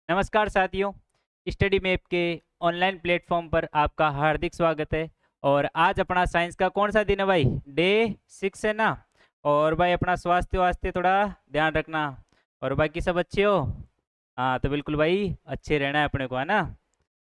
नमस्कार साथियों। Study map के ऑनलाइन प्लेटफॉर्म पर आपका हार्दिक स्वागत है। और आज अपना साइंस का कौन सा दिन है भाई? डे 6 है ना। और भाई अपना स्वास्थ्य वास्ते थोड़ा ध्यान रखना। और बाकी सब अच्छे हो? हाँ तो बिल्कुल भाई, अच्छे रहना है अपने को, है ना।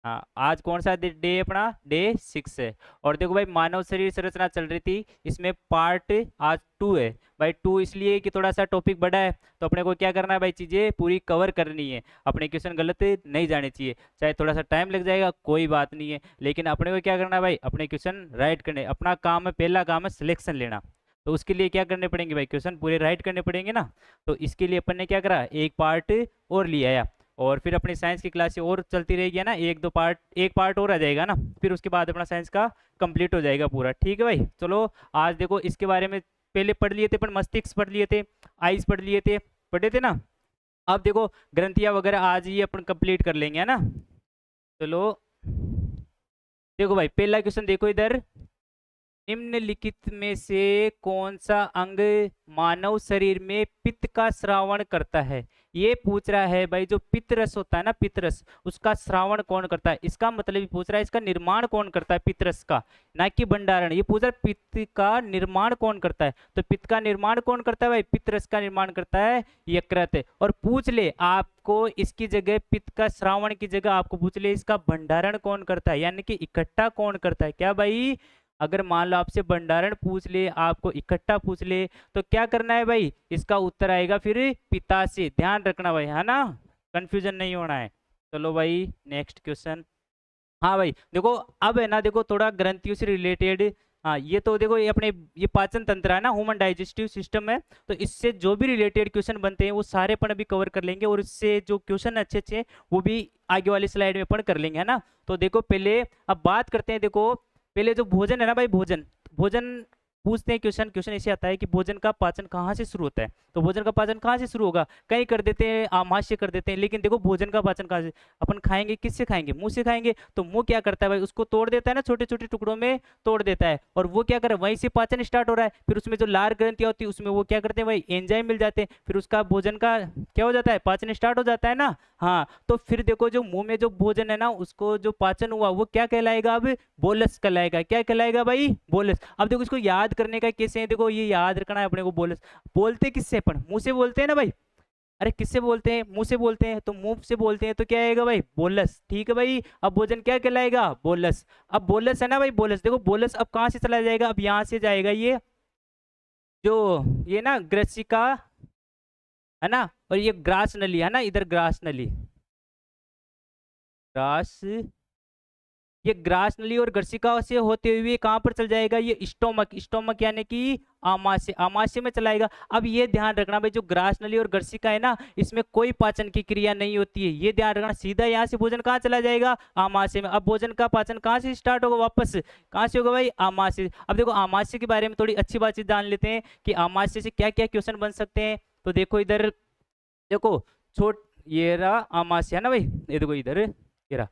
हाँ, आज कौन सा डे है? अपना डे 6 है। और देखो भाई, मानव शरीर संरचना चल रही थी, इसमें पार्ट आज 2 है। भाई 2 इसलिए कि थोड़ा सा टॉपिक बड़ा है, तो अपने को क्या करना है भाई, चीज़ें पूरी कवर करनी है। अपने क्वेश्चन गलत नहीं जाने चाहिए, चाहे थोड़ा सा टाइम लग जाएगा कोई बात नहीं है, लेकिन अपने को क्या करना है भाई, अपने क्वेश्चन राइट करने। अपना काम है, पहला काम है सिलेक्शन लेना। तो उसके लिए क्या करने पड़ेंगे भाई, क्वेश्चन पूरे राइट करने पड़ेंगे ना। तो इसके लिए अपन ने क्या करा, एक पार्ट और लिया है। और फिर अपनी साइंस की क्लास और चलती रहेगी ना, एक दो पार्ट, एक पार्ट और आ जाएगा ना, फिर उसके बाद अपना साइंस का कंप्लीट हो जाएगा पूरा। ठीक है भाई, चलो। आज देखो इसके बारे में पहले पढ़ लिए थे, पर मस्तिष्क पढ़ लिए थे, आइज पढ़ लिए थे, पढ़े थे ना। अब देखो ग्रंथियां वगैरह आज ही अपन कंप्लीट कर लेंगे, है ना। चलो देखो भाई, पहला क्वेश्चन देखो इधर। निम्नलिखित में से कौन सा अंग मानव शरीर में पित्त का श्रावण करता है? ये पूछ रहा है भाई, जो पित्त रस होता है ना, पित्त रस, उसका श्रावण कौन करता है? इसका मतलब ही पूछ रहा है, इसका निर्माण कौन करता है पित्त रस का, ना कि भंडारण। ये पूछ रहा है पित्त का निर्माण कौन करता है। तो पित्त का निर्माण कौन करता है भाई? पित्त रस का निर्माण करता है यकृत है। और पूछ ले आपको इसकी जगह, पित्त का श्रावण की जगह आपको पूछ ले इसका भंडारण कौन करता है, यानी कि इकट्ठा कौन करता है। क्या भाई, अगर मान लो आपसे भंडारण पूछ ले, आपको इकट्ठा पूछ ले, तो क्या करना है भाई, इसका उत्तर आएगा फिर पिता से। ध्यान रखना भाई, है ना, कंफ्यूजन नहीं होना है। चलो भाई नेक्स्ट क्वेश्चन। हाँ भाई देखो, अब है ना, देखो थोड़ा ग्रंथियों से रिलेटेड। हाँ ये तो देखो, ये अपने ये पाचन तंत्र है ना, ह्यूमन डाइजेस्टिव सिस्टम है। तो इससे जो भी रिलेटेड क्वेश्चन बनते हैं वो सारे अपन अभी कवर कर लेंगे, और इससे जो क्वेश्चन अच्छे अच्छे हैं वो भी आगे वाली स्लाइड में अपन कर लेंगे, है ना। तो देखो पहले अब बात करते हैं। देखो पहले जो भोजन है ना भाई, भोजन भोजन पूछते हैं क्वेश्चन। क्वेश्चन ऐसे आता है कि भोजन का पाचन कहाँ से शुरू होता है। तो भोजन का पाचन कहाँ से शुरू होगा? कहीं कर देते हैं, आमाशय कर देते हैं, लेकिन देखो भोजन का पाचन कहाँ से? अपन खाएंगे किससे खाएंगे? मुंह से खाएंगे। तो मुंह क्या करता है भाई, उसको तोड़ देता है ना, छोटे छोटे टुकड़ों में तोड़ देता है, और वो क्या करे, वहीं से पाचन स्टार्ट हो रहा है। फिर उसमें जो लार ग्रंथियां होती है, उसमें वो क्या करते हैं भाई, एंजाइम मिल जाते हैं, फिर उसका भोजन का क्या हो जाता है, पाचन स्टार्ट हो जाता है ना। हाँ, तो फिर देखो जो मुंह में जो भोजन है ना, उसको जो पाचन हुआ वो क्या कहलाएगा अब? बोलस कहलाएगा। क्या कहलाएगा भाई? बोलस। अब देखो इसको याद करने का कैसे है, देखो ये याद रखना है अपने को। बोलस बोलते किससे? अपन मुंह से बोलते हैं ना भाई। अरे किससे बोलते हैं? मुंह से बोलते हैं, तो मुंह से बोलते हैं तो क्या आएगा भाई? बोलस। ठीक है भाई, अब भोजन क्या कहलाएगा? बोलस। अब बोलस है ना भाई, बोलस। देखो बोलस अब कहाँ से चला जाएगा? अब यहाँ से जाएगा ये, जो ये ना ग्रसिका है ना, और ये ग्रास नली है ना, इधर ग्रास नली, ग्रास, ये ग्रास नली और ग्रसिका से होते हुए कहाँ पर चल जाएगा? ये स्टोमक, स्टोमक यानी कि आमाशय, आमाशय में चलाएगा। अब ये ध्यान रखना भाई, जो ग्रास नली और ग्रसिका है ना, इसमें कोई पाचन की क्रिया नहीं होती है, ये ध्यान रखना। सीधा यहाँ से भोजन कहाँ चला जाएगा? आमाशय में। अब भोजन का पाचन कहाँ से स्टार्ट होगा वापस? कहाँ से होगा भाई? आमाशय। अब देखो आमाशय के बारे में थोड़ी अच्छी बात जान लेते हैं कि आमाशय से क्या क्या क्वेश्चन बन सकते हैं। तो देखो इधर, देखो छोट, ये रहा आमाशय है ना भाई, ये देखो इधर, ये रहा।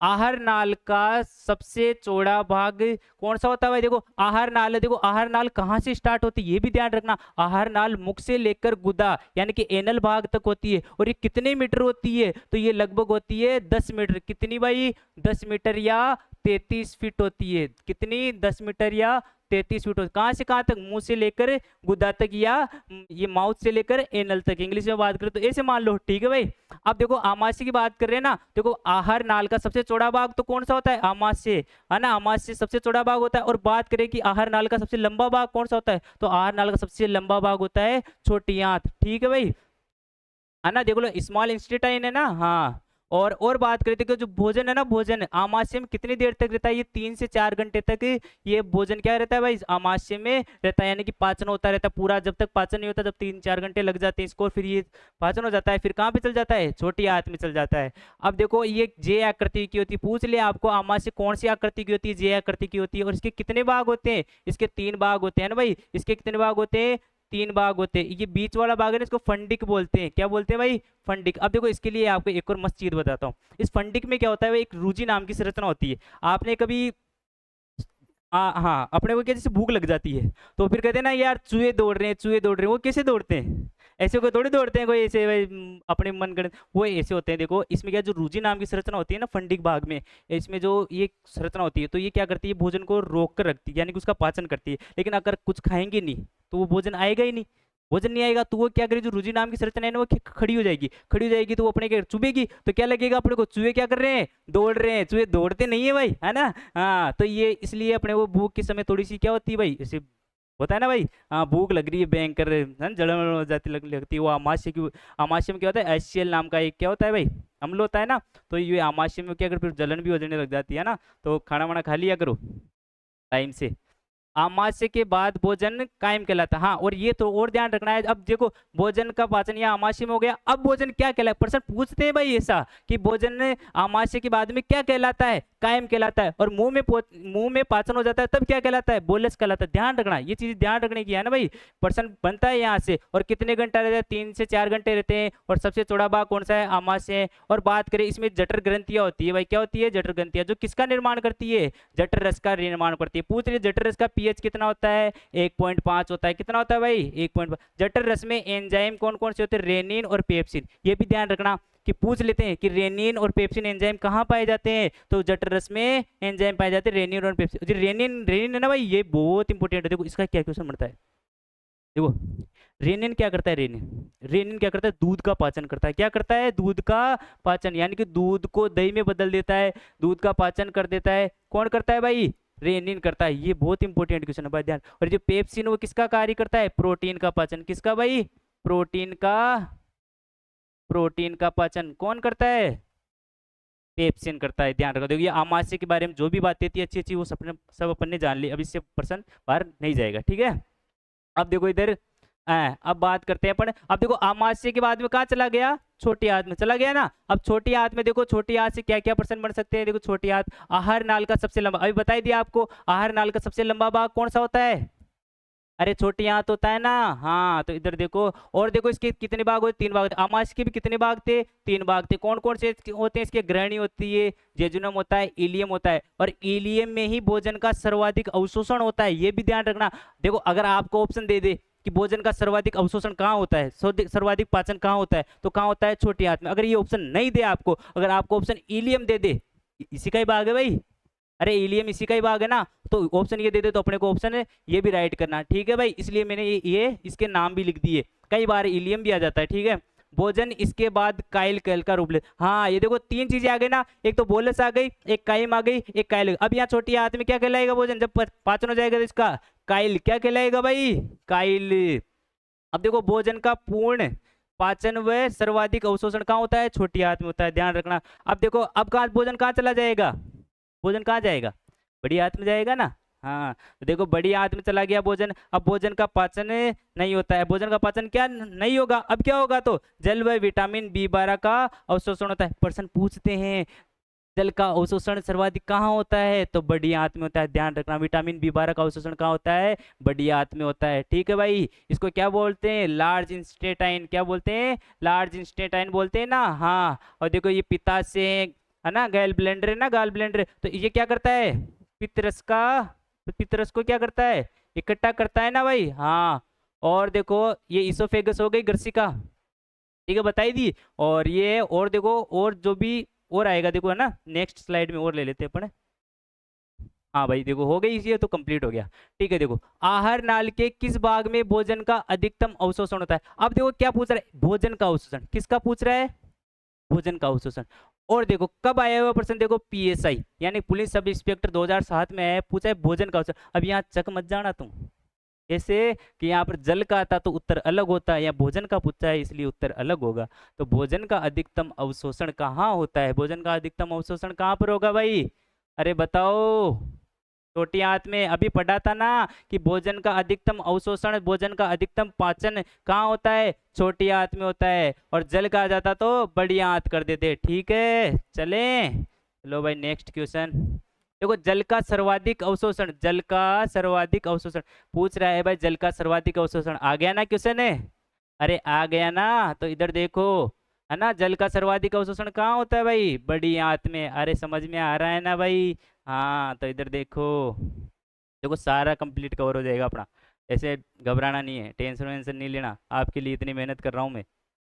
आहार नाल का सबसे चौड़ा भाग कौन सा होता है भाई? देखो आहार नाल है, देखो आहार नाल कहाँ से स्टार्ट होती है ये भी ध्यान रखना। आहार नाल मुख से लेकर गुदा यानी कि एनल भाग तक होती है, और ये कितने मीटर होती है? तो ये लगभग होती है 10 मीटर। कितनी भाई? 10 मीटर या 33 फीट होती है। कितनी? 10 मीटर या 33 फीट होती। कहाँ से कहाँ तक? मुंह से लेकर गुदा तक, या ये माउथ से लेकर एनल तक, इंग्लिश में बात करें तो ऐसे मान लो। ठीक है भाई, अब देखो आमाशय की बात कर रहे हैं ना, देखो आहार नाल का सबसे चौड़ा भाग तो कौन सा होता है? आमाशय, है ना, आमाशय सबसे चौड़ा भाग होता है। और बात करें कि आहार नाल का सबसे लंबा भाग कौन सा होता है, तो आहार नाल का सबसे लंबा भाग होता है छोटी आंत। ठीक है भाई, है ना, देख लो स्मॉल इंस्टेटाइन है ना। हाँ, और बात करते कि जो भोजन है ना, भोजन आमाशय में कितनी देर तक रहता है? ये 3 से 4 घंटे तक ये भोजन क्या रहता है भाई? आमाशय में रहता है, यानी कि पाचन होता रहता है पूरा। जब तक पाचन नहीं होता, जब 3-4 घंटे लग जाते हैं इसको, फिर ये पाचन हो जाता है, फिर कहाँ पे चल जाता है? छोटी आंत में चल जाता है। अब देखो ये जे आकृति की होती है, पूछ ले आपको आमाशय कौन सी आकृति की होती है? जे आकृति की होती है। और इसके कितने भाग होते हैं? इसके 3 भाग होते हैं ना भाई। इसके कितने भाग होते हैं? 3 भाग होते हैं। ये बीच वाला भाग है ना, इसको फंडिक बोलते हैं। क्या बोलते हैं भाई? फंडिक। अब देखो इसके लिए आपको एक और मस्त चीज बताता हूँ। इस फंडिक में क्या होता है भाई, एक रूजी नाम की संरचना होती है। आपने कभी हाँ, अपने को क्या, जैसे भूख लग जाती है तो फिर कहते हैं ना यार, चूहे दौड़ रहे हैं, चूहे दौड़ रहे हैं, वो कैसे दौड़ते हैं? ऐसे कोई थोड़ी दौड़ते हैं कोई ऐसे भाई अपने मन गणित, वो ऐसे होते हैं। देखो इसमें क्या, जो रूजी नाम की संरचना होती है ना फंडिक भाग में, इसमें जो ये संरचना होती है तो ये क्या करती है, भोजन को रोक कर रखती है, यानी कि उसका पाचन करती है। लेकिन अगर कुछ खाएंगे नहीं तो वो भोजन आएगा ही नहीं। भोजन नहीं आएगा तो वो क्या करेगी, जो रुचि नाम की संरचना है ना वो खड़ी हो जाएगी। खड़ी हो जाएगी तो वो अपने के चुभेगी, तो क्या लगेगा अपने को, चूहे क्या कर रहे हैं, दौड़ रहे हैं। चूहे दौड़ते नहीं है भाई, है ना। हाँ तो ये इसलिए अपने वो भूख के समय थोड़ी सी क्या होती है भाई, ऐसे होता है ना भाई, हाँ भूख लग रही है भयंकर, है ना, जलन हो जाती लगती है, वो आमाशय की, आमाशय में क्या होता है, HCl नाम का एक क्या होता है भाई, अम्ल होता है ना। तो ये आमाशय में क्या, अगर फिर जलन भी हो जाने लग जाती है ना, तो खाना वाना खा लिया करो टाइम से। आमाशय के बाद भोजन कायम कहलाता है। हाँ और ये तो और ध्यान रखना है, अब देखो भोजन का पाचन या आमाशय में हो गया, अब भोजन क्या कहलाता है, प्रश्न पूछते हैं भाई ऐसा कि भोजन आमाशय के बाद में क्या कहलाता है, कायम कहलाता है, और मुंह में पाचन हो जाता है तब क्या कहलाता है, बोलस कहलाता है। ध्यान रखना, ये चीज ध्यान रखने की है ना भाई। प्रश्न बनता है यहाँ से। और कितने घंटा रहता है, 3 से 4 घंटे रहते हैं। और सबसे चौड़ा भाग कौन सा है, आमाशय। और बात करें इसमें जठर ग्रंथियां होती है भाई, क्या होती है, जठर ग्रंथियां, जो किसका निर्माण करती है, जठर रस का निर्माण करती है। पूछ रही जठर रस का पीएच कितना होता है, 1.5 होता है। कितना होता है भाई, 1.5। जठर रस में एंजाइम कौन कौन से होते हैं, रेनिन और पेप्सिन। ये भी ध्यान रखना कि पूछ लेते हैं कि रेनिन और पेप्सिन एंजाइम कहाँ पाए जाते हैं, तो जठर रस में एंजाइम पाए जाते हैं रेनिन और पेप्सिन। जो रेनिन रेनिन है ना भाई, ये बहुत इंपॉर्टेंट है। देखो इसका क्या क्वेश्चन बनता है, देखो रेनिन क्या करता है, रेनिन रेनिन क्या करता है, दूध का पाचन करता है। क्या करता है, दूध का पाचन, यानी कि दूध को दही में बदल देता है, दूध का पाचन कर देता है। कौन करता है भाई, रेनिन करता है। ये बहुत इंपॉर्टेंट क्वेश्चन है भाई, ध्यान। और जो पेप्सिन वो किसका कार्य करता है, प्रोटीन का पाचन। किसका भाई, प्रोटीन का पाचन कौन करता है, पेप्सिन करता है। ध्यान रखो, देखो ये आमाशय के बारे में जो भी बातें थी अच्छी अच्छी वो सब अपन ने जान ली। अब इससे प्रश्न बाहर नहीं जाएगा, ठीक है। अब देखो इधर अब बात करते हैं अपन। अब देखो आमाशय के बाद में कहाँ चला गया, छोटी आंत में चला गया ना। अब छोटी आंत में देखो, छोटी आंत से क्या क्या प्रश्न बन सकते हैं। देखो छोटी आंत, आहार नाल का सबसे लंबा, अभी बताई दिया आपको, आहार नाल का सबसे लंबा भाग कौन सा होता है, अरे छोटी आंत होता है ना। हाँ तो इधर देखो, और देखो इसके कितने भाग होते, 3 भाग होते। आमाशय के भी कितने भाग थे, 3 भाग थे। कौन कौन से होते हैं इसके, ग्रहणी होती है, जेजुनम होता है, इलियम होता है। और इलियम में ही भोजन का सर्वाधिक अवशोषण होता है, ये भी ध्यान रखना। देखो अगर आपको ऑप्शन दे दे कि भोजन का सर्वाधिक अवशोषण कहाँ होता है, सर्वाधिक पाचन कहाँ होता है, तो कहाँ होता है, छोटी आंत में। अगर ये ऑप्शन नहीं दे आपको, अगर आपको ऑप्शन इलियम दे दे, इसी का ही भाग है भाई, अरे इलियम इसी का ही भाग है ना, तो ऑप्शन ये दे दे तो अपने को ऑप्शन है ये भी राइट करना, ठीक है भाई। इसलिए मैंने ये इसके नाम भी लिख दिए, कई बार इलियम भी आ जाता है, ठीक है। भोजन इसके बाद काइल कैल का रूप ले, हाँ ये देखो 3 चीजें आ गई ना, एक तो बोलस आ गई, एक काइम आ गई, एक काइल। अब यहाँ छोटी आंत में क्या कहलाएगा भोजन, जब पाचन हो जाएगा तो इसका काइल क्या कहलाएगा भाई, काइल। अब देखो भोजन का पूर्ण पाचन व सर्वाधिक अवशोषण कहाँ होता है, छोटी आंत में होता है, ध्यान रखना। अब देखो अब कहाँ भोजन कहाँ चला जाएगा, भोजन कहाँ जाएगा, बड़ी आंत में जाएगा ना। हाँ तो देखो बड़ी आंत में चला गया भोजन। अब भोजन का पाचन नहीं होता है, भोजन का पाचन क्या नहीं होगा, अब क्या होगा, तो जल व विटामिन B12 का अवशोषण होता है। प्रश्न पूछते हैं जल का अवशोषण सर्वाधिक कहाँ होता है, तो बड़ी आंत में होता है, ध्यान रखना। विटामिन B12 का अवशोषण कहाँ होता है, बड़ी आंत में होता है, ठीक है भाई। इसको क्या बोलते हैं, लार्ज इंस्टेटाइन, क्या बोलते हैं, लार्ज इंस्टेटाइन बोलते हैं ना। हाँ और देखो ये पित्ताशय है ना, गैल ब्लेंडर है ना, गाल ब्लेंडर, तो ये क्या करता है, पित्तरस का, पित्तरस को क्या करता है, इकट्ठा करता है ना भाई। हाँ और देखो ये इसोफेगस हो गई ग्रसिका, ठीक है बताई दी। और ये और देखो और जो भी और आएगा देखो, है ना, नेक्स्ट स्लाइड में और ले लेते हैं अपन। हाँ भाई देखो हो गई, ये तो कंप्लीट हो गया, ठीक है। देखो आहार नाल के किस भाग में भोजन का अधिकतम अवशोषण होता है। अब देखो क्या पूछ रहा है, भोजन का अवशोषण, किसका पूछ रहा है, भोजन का अवशोषण। और देखो कब आया हुआ प्रश्न, देखो PSI यानी पुलिस सब इंस्पेक्टर 2007 में है, पूछा है भोजन का अवशोषण। अब यहाँ चक मत जाना तुम, ऐसे कि यहाँ पर जल का आता तो उत्तर अलग होता है, या भोजन का पूछा है इसलिए उत्तर अलग होगा। तो भोजन का अधिकतम अवशोषण कहाँ होता है, भोजन का अधिकतम अवशोषण कहाँ पर होगा भाई, अरे बताओ, छोटी आंत में। अभी पढ़ा था ना कि भोजन का अधिकतम अवशोषण, भोजन का अधिकतम पाचन कहाँ होता है, छोटी आंत में होता है। और जल का आ जाता तो बड़ी आंत कर देते, ठीक है। चले लो भाई नेक्स्ट क्वेश्चन। देखो जल का सर्वाधिक अवशोषण, जल का सर्वाधिक अवशोषण पूछ रहा है भाई, जल का सर्वाधिक अवशोषण आ गया ना क्वेश्चन है, अरे आ गया ना। तो इधर देखो है ना, जल का सर्वाधिक अवशोषण कहाँ होता है भाई, बड़ी आंत में। अरे समझ में आ रहा है ना भाई। हाँ तो इधर देखो, देखो सारा कंप्लीट कवर हो जाएगा अपना, ऐसे घबराना नहीं है, टेंशन वेंशन नहीं लेना, आपके लिए इतनी मेहनत कर रहा हूँ मैं।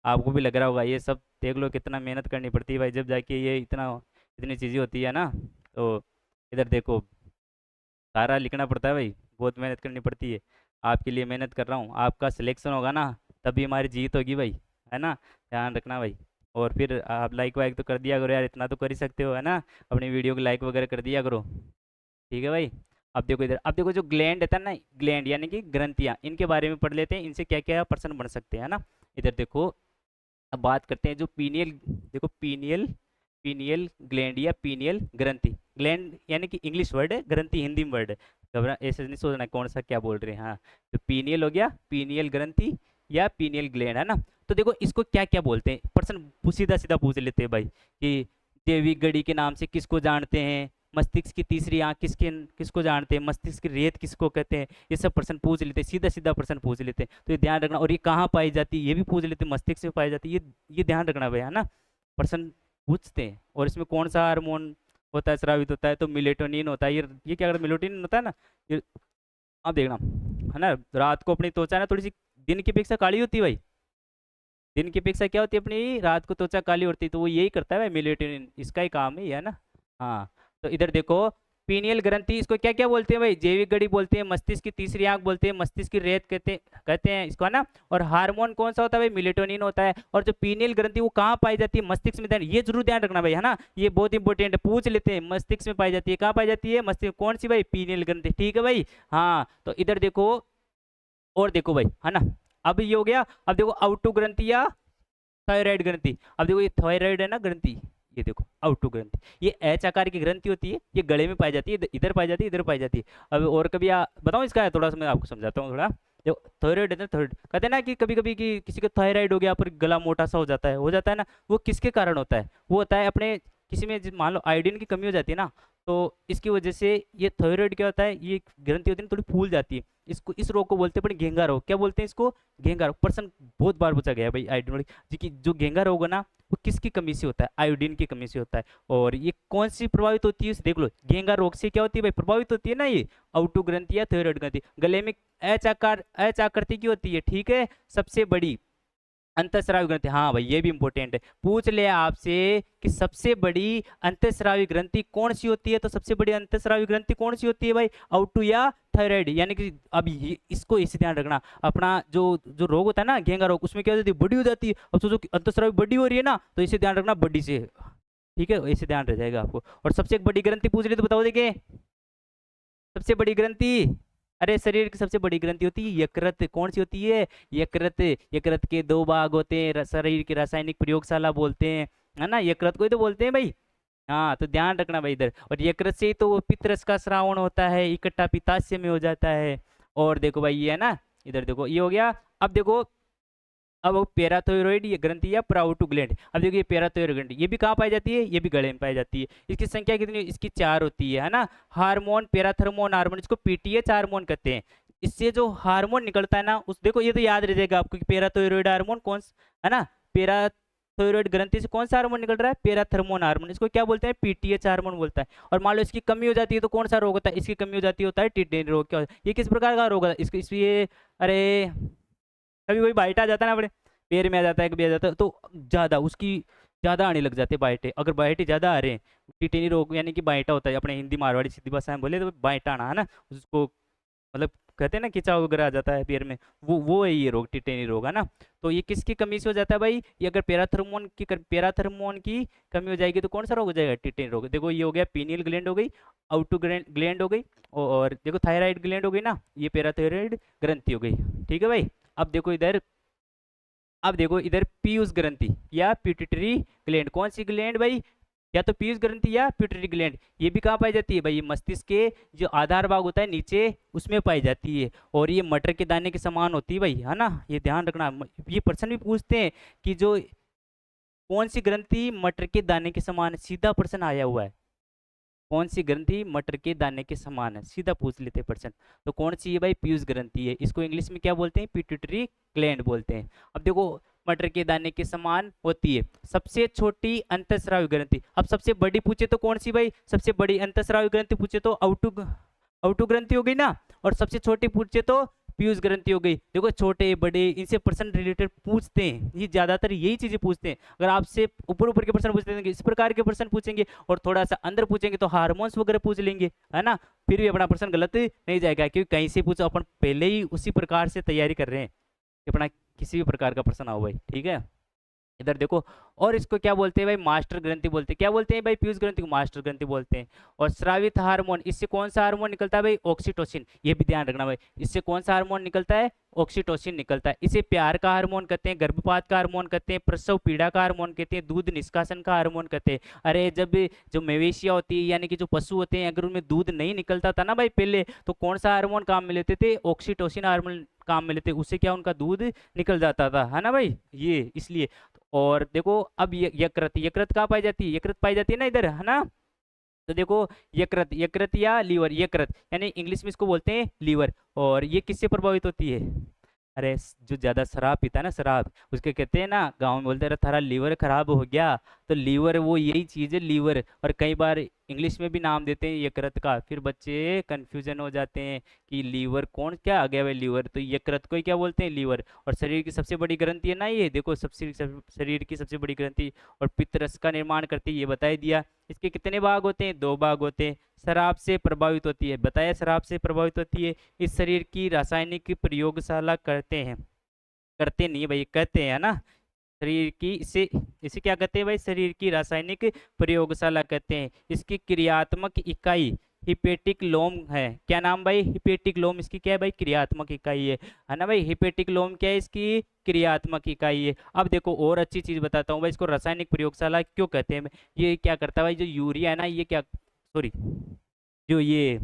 आपको भी लग रहा होगा ये सब देख लो कितना मेहनत करनी पड़ती है भाई, जब जाके ये इतनी चीज़ें होती है ना। तो इधर देखो, सारा लिखना पड़ता है भाई, बहुत मेहनत करनी पड़ती है। आपके लिए मेहनत कर रहा हूँ, आपका सिलेक्शन होगा ना तभी हमारी जीत होगी भाई, है ना। ध्यान रखना भाई। और फिर आप लाइक वाइक तो कर दिया करो यार, इतना तो कर ही सकते हो, है ना। अपनी वीडियो को लाइक वगैरह कर दिया करो, ठीक है भाई। अब देखो इधर, अब देखो जो ग्लैंड है ना, ग्लैंड यानी कि ग्रंथियां, इनके बारे में पढ़ लेते हैं, इनसे क्या क्या पर्सन बन सकते हैं, है ना। इधर देखो, अब बात करते हैं जो पीनियल, देखो पीनियल, पीनियल ग्लैंड या पीनियल ग्रंथि। ग्लैंड यानी कि इंग्लिश वर्ड है, ग्रंथि हिंदी में वर्ड है। घबरा ऐसे नहीं सोचना कौन सा क्या बोल रहे हैं, हाँ। तो पीनियल हो गया, पीनियल ग्रंथि या पीनियल ग्लैंड, है ना। तो देखो इसको क्या क्या बोलते हैं, पर्सन सीधा सीधा पूछ लेते हैं भाई कि देवी गढ़ी के नाम से किसको जानते हैं, मस्तिष्क की तीसरी आंख किसको जानते हैं, मस्तिष्क की रेत किसको कहते हैं, ये सब प्रश्न पूछ लेते हैं, सीधा सीधा प्रश्न पूछ लेते हैं। तो ये ध्यान रखना। और ये कहाँ पाई जाती है ये भी पूछ लेते हैं, मस्तिष्क में पाई जाती है, ये ध्यान रखना भैया, है ना। प्रश्न पूछते हैं। और इसमें कौन सा हार्मोन होता है, स्रावित होता है, तो मिलेटोनिन होता है। ये क्या करता है, मिलेटोनिन होता है ना। ये आप देखना, है ना, रात को अपनी त्वचा ना थोड़ी सी दिन की अपेक्षा काली होती है भाई, दिन की अपेक्षा क्या होती है अपनी, रात को त्वचा काली होती है, तो वो यही करता है भाई, मेलेटोनिन, इसका ही काम है ना। हाँ। तो इधर देखो, पीनियल ग्रंथि इसको क्या क्या बोलते हैं भाई, जैविक गढ़ी बोलते हैं, मस्तिष्क की तीसरी आंख बोलते हैं, मस्तिष्क की रेत कहते हैं इसको, है ना। और हार्मोन कौन सा होता है भाई, मिलेटोनिन होता है। और जो पीनियल ग्रंथि वो कहाँ पाई जाती है, मस्तिष्क में, ये जरूर ध्यान रखना भाई, है ना। ये बहुत इंपॉर्टेंट है, पूछ लेते हैं, मस्तिष्क में पाई जाती है। कहाँ पाई जाती है, मस्तिष्क, कौन सी भाई, पीनियल ग्रंथि, ठीक है भाई। हाँ, तो इधर देखो, और देखो भाई, है ना। अब ये हो गया। अब देखो आउटो ग्रंथि या थायराइड ग्रंथि। अब देखो ये थायराइड है ना ग्रंथि, ये देखो आउटो ग्रंथि, ये एच आकार की ग्रंथि होती है, ये गले में पाई जाती है, इधर पाई जाती है, इधर पाई जाती है। अब और कभी बताऊं इसका, थोड़ा सा मैं आपको समझाता हूँ थोड़ा। जो थायराइड है ना, थायराइड कहते हैं ना कि कभी कभी कि किसी का थायराइड हो गया पर गला मोटा सा हो जाता है ना, वो किसके कारण होता है, वो होता है अपने किसी में मान लो आयोडीन की कमी हो जाती है ना, तो इसकी वजह से ये थायराइड क्या होता है, ये ग्रंथि होती है ना थोड़ी फूल जाती है। इसको, इस रोग को बोलते हैं अपने घेंगा रोग। क्या बोलते हैं इसको, घेंगा रोग। पर्सन बहुत बार पूछा गया है भाई आयोडीन वाली जी की, जो घेंगा रोग है ना वो किसकी कमी से होता है, आयोडीन की कमी से होता है। और ये कौन सी प्रभावित होती है, देख लो, घेंगा रोग से क्या होती है भाई, प्रभावित होती है ना ये आउटो ग्रंथि या थायराइड ग्रंथि। गले में एच आकृति की होती है, ठीक है, सबसे बड़ी अंतःस्रावी ग्रंथि। हाँ भाई, ये भी इंपॉर्टेंट है, पूछ ले आपसे कि सबसे बड़ी अंतःस्रावी ग्रंथि कौन सी होती है, तो सबसे बड़ी अंतःस्रावी ग्रंथि कौन सी होती है भाई, आउटो या थायराइड। यानी कि अब इसको इसे ध्यान रखना, अपना जो जो रोग होता है ना घेंगा रोग, उसमें क्या हो जाती है, बड़ी हो जाती है। अब सोचो अंतःस्रावी बड़ी हो रही है ना, तो इसे ध्यान रखना, बड़ी से, ठीक है, इसे ध्यान रह जाएगा आपको। और सबसे एक बड़ी ग्रंथि पूछ ले तो बताओ, देखिए सबसे बड़ी ग्रंथि, अरे शरीर की सबसे बड़ी ग्रंथि होती है यकृत। कौन सी होती है, यकृत। यकृत के दो भाग होते हैं, शरीर की रासायनिक प्रयोगशाला बोलते हैं, है ना, यकृत को ही तो बोलते हैं भाई। हाँ, तो ध्यान रखना भाई इधर। और यकृत से ही तो वो पित्तरस का स्रावण होता है, इकट्ठा पित्ताशय में हो जाता है। और देखो भाई ये है ना, इधर देखो ये हो गया। अब देखो, अब वो पैराथायरॉइड ये ग्रंथि या प्राउटो ग्लैंड। अब देखिए ये पैराथायरॉइड ग्रंथि, ये भी कहाँ पाई जाती है, ये भी गले में पाई जाती है। इसकी संख्या कितनी, इसकी 4 होती है ना। हार्मोन, पैराथर्मोन हार्मोन, इसको पीटीएच हार्मोन कहते हैं। इससे जो हार्मोन निकलता है ना, उस देखो ये तो याद रह जाएगा आपको कि पैराथायरॉइड हार्मोन कौन है ना, पैराथायरॉइड ग्रंथि से कौन सा हार्मोन निकल रहा है, पैराथर्मोन हार्मोन, इसको क्या बोलते हैं, पीटीएच हार्मोन बोलता है। और मान लो इसकी कमी हो जाती है तो कौन सा रोग होता है, इसकी कमी हो जाती होता है टिटेनी रोग। क्या होता है, ये किस प्रकार का रोग है, इसको इसलिए, अरे कभी कोई बाइट आ जाता है ना अपने पैर में, आ जाता है कभी, आ जाता है तो ज्यादा उसकी, ज्यादा आने लग जाते हैं बाइटे। अगर बाइटे ज्यादा आ रहे हैं, टिटेनी रोग यानी कि बाइटा होता है, अपने हिंदी मारवाड़ी सीधी भाषा में बोले तो बाइटा आना, है ना, उसको मतलब कहते हैं ना खिंचाव वगैरह आ जाता है पैर में, वो है ये रोग, टिटेनी रोग, है ना। तो ये किसकी कमी से हो जाता है भाई, ये अगर पैराथर्मोन की कमी हो जाएगी तो कौन सा रोग हो जाएगा, टिटेनी रोग। देखो ये हो गया पीनियल ग्लैंड हो गई, आउटो ग्लैंड हो गई, और देखो थायराइड ग्लैंड हो गई ना, ये पैराथायरॉइड ग्रंथि हो गई, ठीक है भाई। अब देखो इधर, अब देखो इधर पीयूष ग्रंथि या पिट्यूटरी ग्लैंड। कौन सी ग्लैंड भाई, या तो पीयूष ग्रंथि या पिट्यूटरी ग्लैंड। ये भी कहाँ पाई जाती है भाई, ये मस्तिष्क के जो आधार भाग होता है नीचे, उसमें पाई जाती है। और ये मटर के दाने के समान होती है भाई, है ना, ये ध्यान रखना। ये प्रश्न भी पूछते हैं कि जो कौन सी ग्रंथि मटर के दाने के समान है, सीधा प्रश्न आया हुआ है, कौन सी ग्रंथि मटर के दाने के समान है, सीधा पूछ लेते हैं प्रश्न। तो कौन सी है भाई, पीयूष ग्रंथि है, इसको इंग्लिश में क्या बोलते हैं, पिट्यूटरी ग्लैंड बोलते हैं। अब देखो, मटर के दाने के समान होती है, सबसे छोटी अंतःस्रावी ग्रंथि। अब सबसे बड़ी पूछे तो कौन सी भाई, सबसे बड़ी अंतःस्रावी ग्रंथि पूछे तो आउटो ग्रंथि हो गई ना, और सबसे छोटी पूछे तो पीयूष ग्रंथि हो गई, देखो छोटे बड़े इनसे प्रश्न रिलेटेड पूछते हैं, ये ज्यादातर यही चीजें पूछते हैं। अगर आपसे ऊपर ऊपर के प्रश्न पूछते हैं इस प्रकार के प्रश्न पूछेंगे, और थोड़ा सा अंदर पूछेंगे तो हार्मोन्स वगैरह पूछ लेंगे, है ना, फिर भी अपना प्रश्न गलत नहीं जाएगा, क्योंकि कहीं से पूछो अपन पहले ही उसी प्रकार से तैयारी कर रहे हैं कि अपना किसी भी प्रकार का प्रश्न आओ भाई, ठीक है। इधर देखो, और इसको क्या बोलते हैं भाई, मास्टर ग्रंथि बोलते हैं। क्या बोलते हैं भाई, पीयूष ग्रंथि को मास्टर ग्रंथि बोलते हैं। और स्रावित हार्मोन, इससे कौन सा हार्मोन निकलता है भाई, ऑक्सीटोसिन, ये भी ध्यान रखना भाई, इससे कौन सा हार्मोन निकलता है, ऑक्सीटोसिन निकलता है। इसे प्यार का हार्मोन कहते हैं, गर्भपात का हार्मोन कहते हैं, प्रसव पीड़ा का हार्मोन कहते हैं, दूध निष्कासन का हार्मोन कहते हैं। अरे जब जो मवेशियां होती है यानी कि जो पशु होते हैं, अगर उनमें दूध नहीं निकलता था ना भाई पहले, तो कौन सा हार्मोन काम में लेते थे, ऑक्सीटोसिन हार्मोन काम में लेते, उससे क्या उनका दूध निकल जाता था, है ना भाई, ये इसलिए। और देखो अब यकृत, यकृत कहाँ पाई जाती है, यकृत पाई जाती है ना इधर, है ना। तो देखो यकृत, यकृत या लीवर, यकृत यानी इंग्लिश में इसको बोलते हैं लीवर। और ये किससे प्रभावित होती है, अरे जो ज्यादा शराब पीता है ना, शराब, उसके कहते हैं ना गांव में बोलते हैं थारा लीवर खराब हो गया, तो लीवर वो यही चीज है लीवर। और कई बार इंग्लिश में भी नाम देते हैं यकृत का, फिर बच्चे कंफ्यूजन हो जाते हैं कि लीवर कौन क्या आ गया भाई लीवर, तो यकृत को ही क्या बोलते हैं, लीवर। और शरीर की सबसे बड़ी ग्रंथि है ना ये, देखो सबसे शरीर की सबसे बड़ी ग्रंथि, और पित्त रस का निर्माण करती है, ये बता दिया। इसके कितने भाग होते हैं, 2 भाग होते हैं। शराब से प्रभावित होती है, बताया शराब से प्रभावित होती है। इस शरीर की रासायनिक प्रयोगशाला करते हैं, करते नहीं भाई, कहते हैं ना, शरीर की इसे इसे क्या कहते हैं भाई, शरीर की रासायनिक प्रयोगशाला कहते हैं। इसकी क्रियात्मक इकाई हिपेटिक लोम है, क्या नाम भाई, हिपेटिक लोम इसकी क्या है भाई, क्रियात्मक इकाई है ना भाई, हिपेटिक लोम क्या है, इसकी क्रियात्मक इकाई है। अब देखो और अच्छी चीज बताता हूँ भाई, इसको रासायनिक प्रयोगशाला क्यों कहते हैं। ये क्या करता है भाई, जो यूरिया है ना, ये क्या, सॉरी, जो ये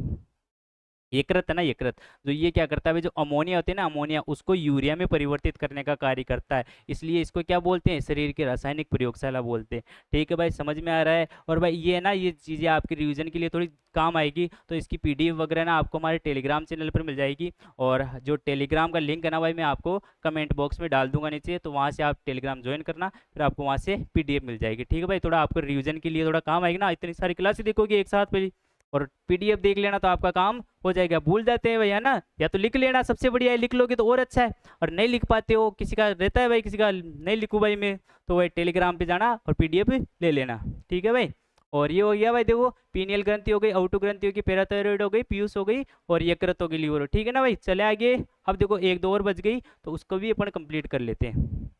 यकृत है ना, यकृत, जो ये क्या करता है भाई, जो अमोनिया होती है ना, अमोनिया, उसको यूरिया में परिवर्तित करने का कार्य करता है। इसलिए इसको क्या बोलते हैं, शरीर की रासायनिक प्रयोगशाला बोलते हैं। ठीक है भाई, समझ में आ रहा है। और भाई ये ना, ये चीज़ें आपकी रिवीजन के लिए थोड़ी काम आएगी, तो इसकी पीडीएफ वगैरह ना आपको हमारे टेलीग्राम चैनल पर मिल जाएगी। और जो टेलीग्राम का लिंक है ना भाई, मैं आपको कमेंट बॉक्स में डाल दूंगा नीचे, तो वहाँ से आप टेलीग्राम ज्वाइन करना, फिर आपको वहाँ से पीडीएफ मिल जाएगी। ठीक है भाई, थोड़ा आपको रिवीजन के लिए थोड़ा काम आएगी ना, इतनी सारी क्लासेस देखोगे एक साथ भाई, और पीडीएफ देख लेना तो आपका काम हो जाएगा। भूल जाते हैं भाई, है ना, या तो लिख लेना, सबसे बढ़िया है, लिख लोगे तो और अच्छा है। और नहीं लिख पाते हो, किसी का रहता है भाई, किसी का नहीं लिखूँ भाई मैं, तो भाई टेलीग्राम पे जाना और पीडीएफ ले लेना। ठीक है भाई, और ये हो गया भाई, देखो पीनियल ग्रंथि हो गई, आउटो ग्रंथि हो गई, पैराथायरॉइड हो गई, पीयूष हो गई, और यकृत हो गई, लीवर हो। ठीक है ना भाई, चले आगे। अब देखो 1-2 और बच गई, तो उसको भी अपन कंप्लीट कर लेते हैं।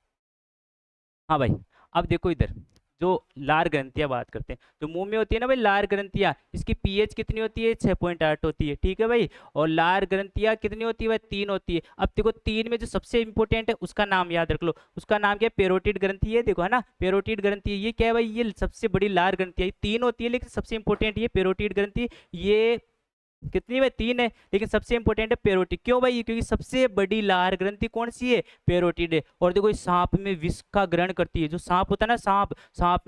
हाँ भाई, अब देखो इधर जो लार ग्रंथियां बात करते हैं, जो मुंह में होती है ना भाई लार ग्रंथियां, इसकी पीएच कितनी होती है, 6.8 होती है। ठीक है भाई, और लार ग्रंथियां कितनी होती है भाई, 3 होती है। अब देखो 3 में जो सबसे इंपॉर्टेंट है उसका नाम याद रख लो, उसका नाम क्या है, पेरोटिड ग्रंथि है, देखो है ना, पेरोटिड ग्रंथि। ये क्या है भाई, ये सबसे बड़ी लार ग्रंथि है, 3 होती है लेकिन सबसे इंपॉर्टेंट ये पेरोटिड ग्रंथि। ये कितनी भाई, 3 है, लेकिन सबसे इंपॉर्टेंट है पेरोटिड। क्यों भाई, क्योंकि सबसे बड़ी लार ग्रंथि कौन सी है, पेरोटिड है। और देखो इस सांप में विष का ग्रहण करती है, जो सांप होता है ना, सांप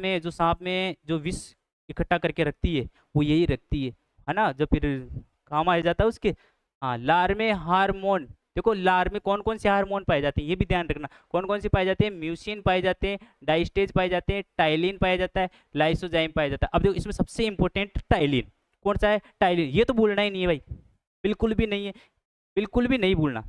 में जो विष इकट्ठा करके रखती है, वो यही रखती है ना, जो फिर काम आ जाता है उसके। हाँ, लार में हार्मोन, देखो लार में कौन कौन से हार्मोन पाए जाते हैं, ये भी ध्यान रखना, कौन कौन से पाए जाते हैं, म्यूसिन पाए जाते हैं, डाइस्टेज पाए जाते हैं, टाइलिन पाया जाता है, लाइसोजाइम पाया जाता है। अब देखो इसमें सबसे इंपॉर्टेंट टाइलिन, कौन सा है, टाइलिन, ये तो भूलना ही नहीं है भाई, बिल्कुल भी नहीं है, बिल्कुल भी नहीं भूलना,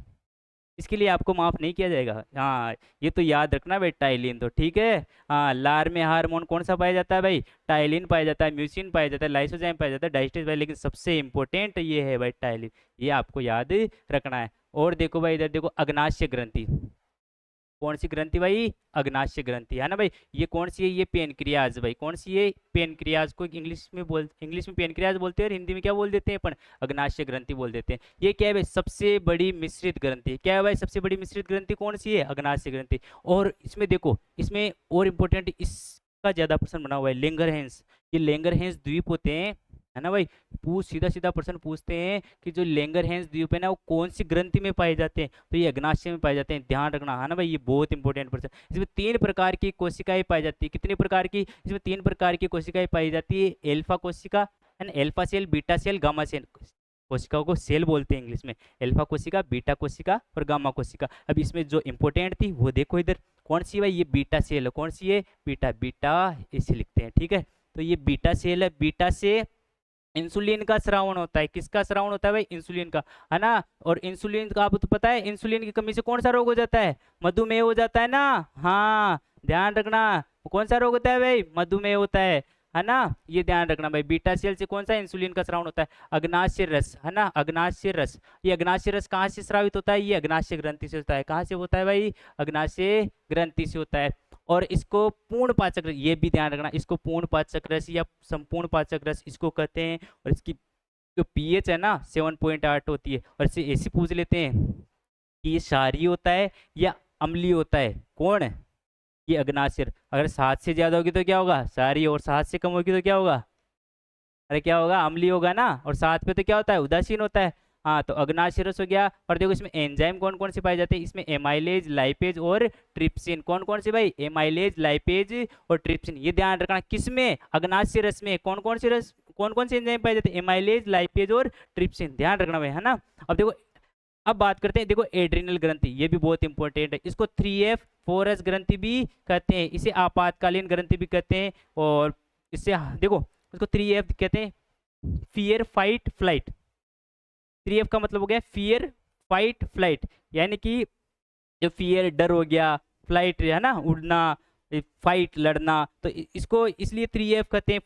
इसके लिए आपको माफ नहीं किया जाएगा। हाँ, ये तो याद रखना भाई, टाइलिन तो ठीक है। हाँ, लार में हार्मोन कौन सा पाया जाता है भाई, टाइलिन पाया जाता है, म्यूसिन पाया जाता है, लाइसोजाइम पाया जाता है, डाइस्टेज पाया, लेकिन सबसे इंपॉर्टेंट ये है भाई टाइलिन, ये आपको याद रखना है। और देखो भाई, इधर देखो अग्नाशय ग्रंथि, कौन सी ग्रंथि भाई, अग्नाशय ग्रंथि, है ना भाई। ये कौन सी है, ये पेनक्रियाज भाई, कौन सी है, पेनक्रियाज को इंग्लिश में पेनक्रियाज बोलते हैं, और हिंदी में क्या बोल देते हैं अपन, अग्नाशय ग्रंथि बोल देते हैं। ये क्या है भाई, सबसे बड़ी मिश्रित ग्रंथि, क्या है भाई, सबसे बड़ी मिश्रित ग्रंथि कौन सी है, अग्नाशय ग्रंथि। और इसमें देखो, इसमें और इम्पोर्टेंट इसका ज्यादा प्रश्न बना हुआ है, लेंगरहैंस, ये लेंगरहैंस द्वीप होते हैं, है ना भाई। सीधा सीधा प्रश्न पूछते हैं कि जो लेंगरहैंस द्वीप है ना, वो कौन सी ग्रंथि में पाए जाते हैं, तो ये अग्नाशय में पाए जाते हैं, ध्यान रखना, है ना भाई, ये बहुत इंपॉर्टेंट प्रश्न। इसमें 3 प्रकार की कोशिकाएं पाई जाती है, कितनी प्रकार की, इसमें 3 प्रकार की कोशिकाएं पाई जाती है, एल्फा कोशिका, है ना, alpha cell, beta cell, gamma cell, कोशिकाओं को सेल बोलते हैं इंग्लिश में, एल्फा कोशिका, बीटा कोशिका और गामा कोशिका। अब इसमें जो इंपॉर्टेंट थी वो देखो इधर, कौन सी भाई, ये बीटा सेल है, कौन सी है, बीटा, बीटा इसे लिखते हैं, ठीक है। तो ये बीटा सेल है, बीटा से इंसुलिन का स्रावन होता है। किसका स्रावन होता है भाई? इंसुलिन का, है ना। और इंसुलिन का आपको तो पता है, इंसुलिन की कमी से कौन सा रोग हो जाता है? मधुमेह हो जाता है ना। हाँ, ध्यान रखना। कौन सा रोग होता है भाई? मधुमेह होता है ना। ये ध्यान रखना भाई। बीटा सेल से कौन सा इंसुलिन का स्रावन होता है? अग्नाशय रस, है ना, अग्नाशय रस। ये अग्नाशय रस कहाँ से स्रावित होता है? ये अग्नाशय ग्रंथि से होता है। कहाँ से होता है भाई? अग्नाशय ग्रंथि से होता है। और इसको पूर्ण पाचक रस, ये भी ध्यान रखना, इसको पूर्ण पाचक रस या संपूर्ण पाचक रस इसको कहते हैं। और इसकी जो पीएच है ना 7.8 होती है। और इसे ऐसे पूछ लेते हैं कि ये क्षारीय होता है या अम्लीय होता है? कौन है? ये अग्नाशय। अगर 7 से ज्यादा होगी तो क्या होगा? क्षारीय। और 7 से कम होगी तो क्या होगा? अरे क्या होगा? अम्लीय होगा ना। और 7 पे तो क्या होता है? उदासीन होता है। हाँ, तो अग्नाशय रस हो गया। और देखो इसमें एंजाइम कौन कौन से पाए जाते हैं? इसमें एमाइलेज, लाइपेज और ट्रिप्सिन। कौन कौन से भाई? एमाइलेज, लाइपेज और ट्रिप्सिन। ये ध्यान रखना। किसमें? अग्नाशय रस में कौन कौन से रस, कौन कौन से एंजाइम पाए जाते हैं? एमाइलेज, लाइपेज और ट्रिप्सिन। ध्यान रखना भाई, है ना। अब देखो, अब बात करते हैं, देखो एड्रिनल ग्रंथि, ये भी बहुत इंपॉर्टेंट है। इसको 3F 4S ग्रंथि भी कहते हैं। इसे आपातकालीन ग्रंथि भी कहते हैं। और इससे देखो, इसको 3F कहते हैं, फियर फाइट फ्लाइट। 3F का मतलब हो गया फियर फाइट फ्लाइट, यानी कि जो फियर डर हो गया, फ्लाइट है ना उड़ना, फाइट लड़ना। तो इसको इसलिए 3F कहते हैं।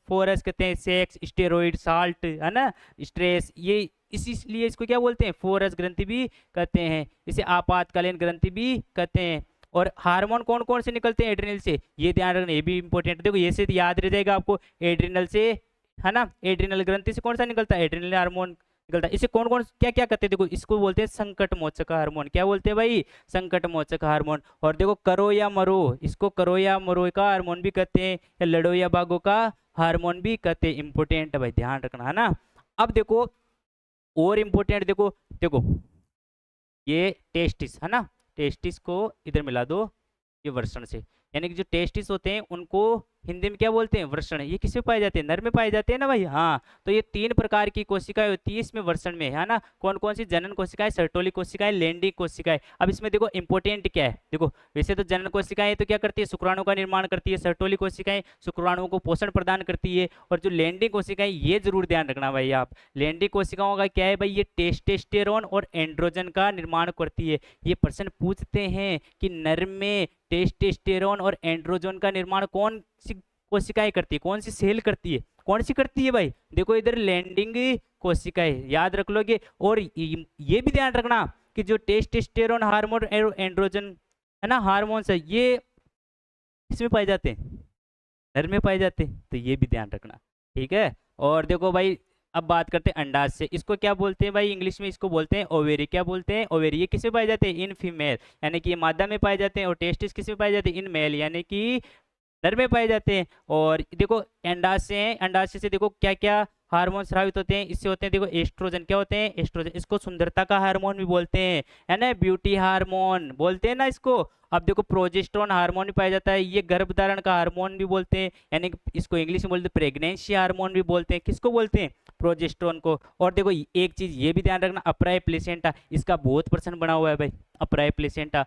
4S कहते हैं सेक्स, स्टेरॉइड, साल्ट, है ना, स्ट्रेस। ये इसलिए इसको क्या बोलते हैं? 4S ग्रंथि भी कहते हैं। इसे आपातकालीन ग्रंथि भी कहते हैं। और हार्मोन कौन कौन से निकलते हैं एड्रिनल से? ये ध्यान रखना, ये भी इंपॉर्टेंट। देखो ये से याद रह जाएगा आपको, एड्रिनल से, है ना, एड्रिनल ग्रंथि से कौन सा निकलता है? एड्रिनल हार्मोन निकलता है। इसे कौन कौन क्या क्या कहते हैं? देखो इसको बोलते हैं संकट मोचक हार्मोन। क्या बोलते हैं भाई? संकट मोचक हार्मोन। और देखो करो या मरो, इसको करो या मरो का हार्मोन भी कहते हैं, या लड़ो या भागो का हार्मोन भी कहते हैं। इंपॉर्टेंट है भाई, ध्यान रखना, है ना। अब देखो और इंपॉर्टेंट, देखो देखो ये टेस्टिस, है ना, टेस्टिस को इधर मिला दो ये वर्षण से। यानी कि जो टेस्टिस होते हैं उनको हिंदी में क्या बोलते हैं? वर्षण। ये किसमें पाए जाते हैं? नर में पाए जाते हैं ना भाई। हाँ, तो ये 3 प्रकार की कोशिकाएं होती है इसमें वर्षण में, है ना। कौन कौन सी? जनन कोशिकाएं, सर्टोली कोशिकाएं, लैंडिंग कोशिकाएं। अब इसमें देखो इंपॉर्टेंट क्या है, देखो वैसे तो जनन कोशिकाएं तो क्या करती है? शुक्राणु का निर्माण करती है। सर्टोली कोशिकाएं शुक्राणुओं को पोषण प्रदान करती है। और जो लैंडिंग कोशिकाएं, ये जरूर ध्यान रखना भाई आप, लैंडिंग कोशिकाओं का क्या है भाई? ये टेस्टेस्टेरोन और एंड्रोजन का निर्माण करती है। ये प्रश्न पूछते हैं कि नर में टेस्टेस्टेरोन और एंड्रोजन का निर्माण कौन सी कोशिकाएं करती है? कौन सी सेल करती है? कौन सी करती है भाई? देखो इधर लैंडिंग कोशिकाएं, याद रख लोगे। और ये भी ध्यान रखना कि जो टेस्टेस्टेरोन हार्मोन और एंड्रोजन, है ना, हार्मोन्स है, ये इसमें पाए जाते हैं, नर में पाए जाते हैं। तो ये भी ध्यान रखना, ठीक है। और देखो भाई, अब बात करते हैं अंडाशय। इसको क्या बोलते हैं भाई? इंग्लिश में इसको बोलते हैं ओवेरी। क्या बोलते हैं? ओवेरी। ये किसमें पाए जाते हैं? इन फीमेल, यानी कि ये मादा में पाए जाते हैं। और टेस्टिस किसमें पाए जाते हैं? इन मेल, यानी कि नर में पाए जाते हैं। और देखो अंडाशय है, अंडाशय से देखो क्या क्या हार्मोन स्रावित होते हैं, इससे होते हैं देखो एस्ट्रोजन। क्या होते हैं? एस्ट्रोजन। इसको सुंदरता का हार्मोन भी बोलते हैं, है ना, ब्यूटी हार्मोन बोलते हैं ना इसको। अब देखो प्रोजेस्टेरोन हार्मोन भी पाया जाता है, ये गर्भधारण का हार्मोन भी बोलते हैं, यानी कि इसको इंग्लिश में बोलते हैं प्रेगनेंसी हार्मोन भी बोलते हैं। किसको बोलते हैं? प्रोजेस्टेरोन को। और देखो एक चीज ये भी ध्यान रखना, अप्राय प्लेसेंटा, इसका बहुत प्रश्न बना हुआ है भाई। अप्राय प्लेसेंटा,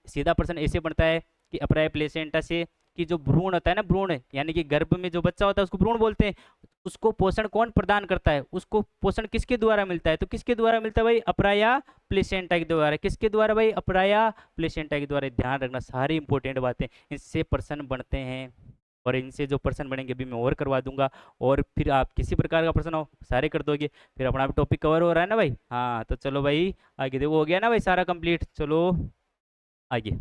सीधा प्रश्न ऐसे बनता है कि अप्राय प्लेसेंटा से कि जो भ्रूण होता है ना, भ्रूण यानी कि गर्भ में जो बच्चा होता है उसको भ्रूण बोलते हैं। उसको पोषण कौन प्रदान करता है? उसको पोषण किसके द्वारा मिलता है? तो किसके द्वारा मिलता है भाई? अप्राया प्लेसेंटा के द्वारा। किसके द्वारा भाई? अप्राया प्लेसेंटा के द्वारा। ध्यान रखना, सारी इंपॉर्टेंट बातें, इससे प्रश्न बनते हैं। और इनसे जो प्रश्न बनेंगे अभी मैं और करवा दूंगा। और फिर आप किसी प्रकार का प्रश्न हो सारे कर दोगे, फिर अपना टॉपिक कवर हो रहा है ना भाई। हाँ, तो चलो भाई आगे देखो, हो गया ना भाई सारा कंप्लीट। चलो आगे।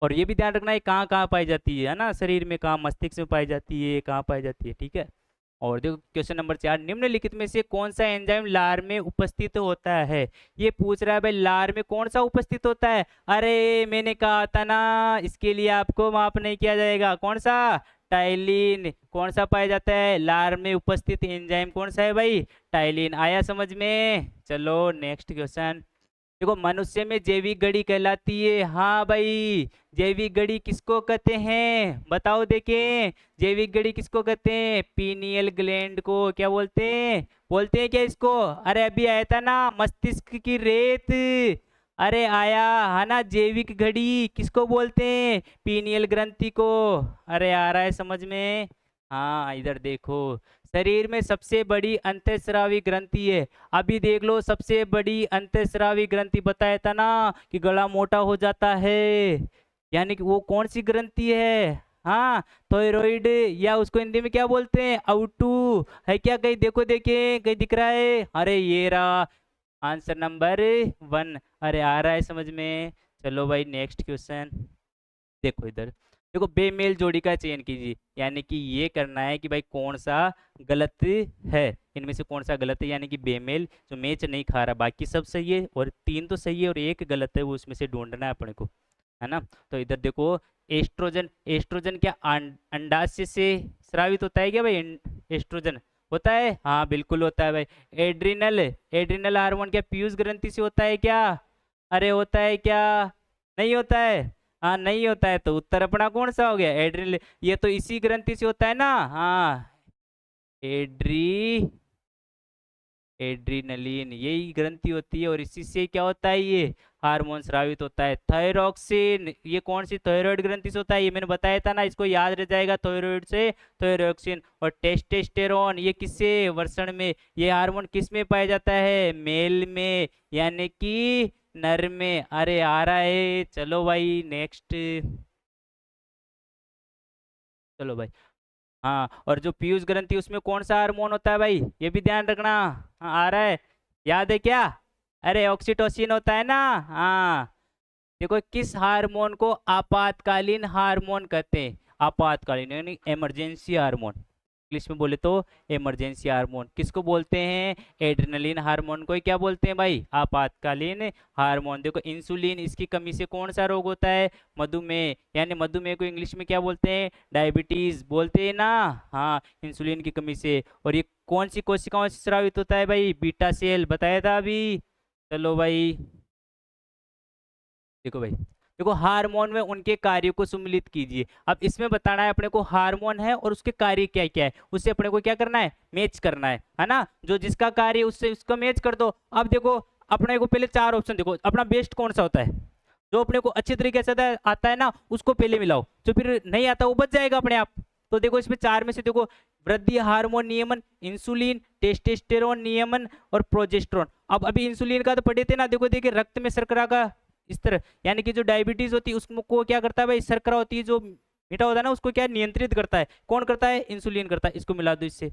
और ये भी ध्यान रखना है कहाँ कहाँ पाई जाती है ना, शरीर में कहाँ, मस्तिष्क में पाई जाती है, कहाँ पाई जाती है, ठीक है। और देखो क्वेश्चन नंबर 4, निम्नलिखित में से कौन सा एंजाइम लार में उपस्थित होता है? ये पूछ रहा है भाई, लार में कौन सा उपस्थित होता है? अरे मैंने कहा था ना, इसके लिए आपको माफ नहीं किया जाएगा। कौन सा? टाइलिन। कौन सा पाया जाता है लार में उपस्थित एंजाइम? कौन सा है भाई? टाइलिन। आया समझ में? चलो नेक्स्ट क्वेश्चन। देखो मनुष्य में जैविक घड़ी कहलाती है। हाँ भाई, जैविक घड़ी किसको कहते हैं? बताओ देखें, जैविक घड़ी किसको कहते हैं? पीनियल ग्लैंड को। क्या बोलते हैं? बोलते हैं क्या इसको? अरे अभी आया था ना, मस्तिष्क की रेत। अरे आया है ना, जैविक घड़ी किसको बोलते हैं? पीनियल ग्रंथि को। अरे आ रहा है समझ में? हाँ इधर देखो, शरीर में सबसे बड़ी अंतःस्रावी ग्रंथि है। अभी देख लो, सबसे बड़ी अंतःस्रावी ग्रंथि बताया था ना कि गला मोटा हो जाता है, यानी कि वो कौन सी ग्रंथि है? हाँ, थायराइड, या उसको हिंदी में क्या बोलते हैं, आउटू, है क्या? कहीं देखो, देखे कहीं दिख रहा है? अरे ये रहा आंसर नंबर 1। अरे आ रहा है समझ में। चलो भाई नेक्स्ट क्वेश्चन। देखो इधर, देखो बेमेल जोड़ी का चयन कीजिए, यानी कि ये करना है कि भाई कौन सा गलत है, इनमें से कौन सा गलत है, यानी कि बेमेल जो मैच नहीं खा रहा, बाकी सब सही है और 3 तो सही है और एक गलत है, वो उसमें से ढूंढना है अपने को, है ना? तो इधर देखो, एस्ट्रोजन, एस्ट्रोजन क्या अंडाशय से स्रावित होता है क्या भाई? एस्ट्रोजन होता है, हाँ बिल्कुल होता है भाई। एड्रिनल, एड्रिनल हार्मोन क्या पीयूष ग्रंथि से होता है क्या? अरे होता है क्या? नहीं होता है? हाँ नहीं होता है, तो उत्तर अपना कौन सा हो गया? एड्रिनल, ये तो इसी ग्रंथि से होता है ना। हाँ, एड्री एड्रीनलिन यही ग्रंथि होती है और इसी से क्या होता है, ये हार्मोन स्रावित होता है। थायरोक्सिन, ये कौन सी थायराइड ग्रंथि से होता है? ये मैंने बताया था ना, इसको याद रह जाएगा, थायराइड से थायरोक्सिन। और टेस्टोस्टेरोन ये किससे, वृषण में, ये हार्मोन किस में पाया जाता है? मेल में, यानी कि नर में। अरे आ रहा है, चलो भाई नेक्स्ट। चलो भाई, हाँ, और जो पीयूष ग्रंथि उसमें कौन सा हार्मोन होता है भाई, ये भी ध्यान रखना। हाँ आ रहा है, याद है क्या? अरे ऑक्सीटोसिन होता है ना। हाँ, देखो किस हार्मोन को आपातकालीन हार्मोन कहते हैं? आपातकालीन यानी इमरजेंसी हार्मोन, इंग्लिश में बोले तो इमरजेंसी हार्मोन। किसको बोलते हैं? एड्रेनलिन हार्मोन को ही क्या बोलते हैं भाई? आपातकालीन हार्मोन। देखो इंसुलिन, इसकी कमी से कौन सा रोग होता है? मधुमेह, यानी मधुमेह को इंग्लिश में क्या बोलते हैं? डायबिटीज बोलते हैं ना। हाँ, इंसुलिन की कमी से। और ये कौन सी कोशिकाओं से स्रावित होता है भाई? बीटा सेल, बताया था अभी। चलो भाई, देखो भाई, देखो हार्मोन में उनके कार्यों को सम्मिलित कीजिए। अब इसमें बताना है अपने को, हार्मोन है और उसके कार्य क्या क्या है, उससे अपने को क्या करना है? मैच करना है ना? जो जिसका कार्य उससे उसका मैच कर दो। अब देखो, अपने को पहले 4 ऑप्शन, देखो अपना बेस्ट कौन सा होता है, जो अपने को अच्छे तरीके से आता है ना, उसको पहले मिलाओ, जो फिर नहीं आता वो बच जाएगा अपने आप। तो देखो इसमें 4 में से देखो, वृद्धि हार्मोन नियमन, इंसुलिन, टेस्टोस्टेरोन नियमन और प्रोजेस्टेरोन। अब अभी इंसुलिन का तो पढ़े थे ना, देखो देखिए रक्त में शर्करा का इस तरह, यानी कि जो डायबिटीज होती है उसको क्या करता है भाई? शर्करा होती है जो मीठा होता है ना, उसको क्या नियंत्रित करता है? कौन करता है? इंसुलिन करता है। इसको मिला दो इससे।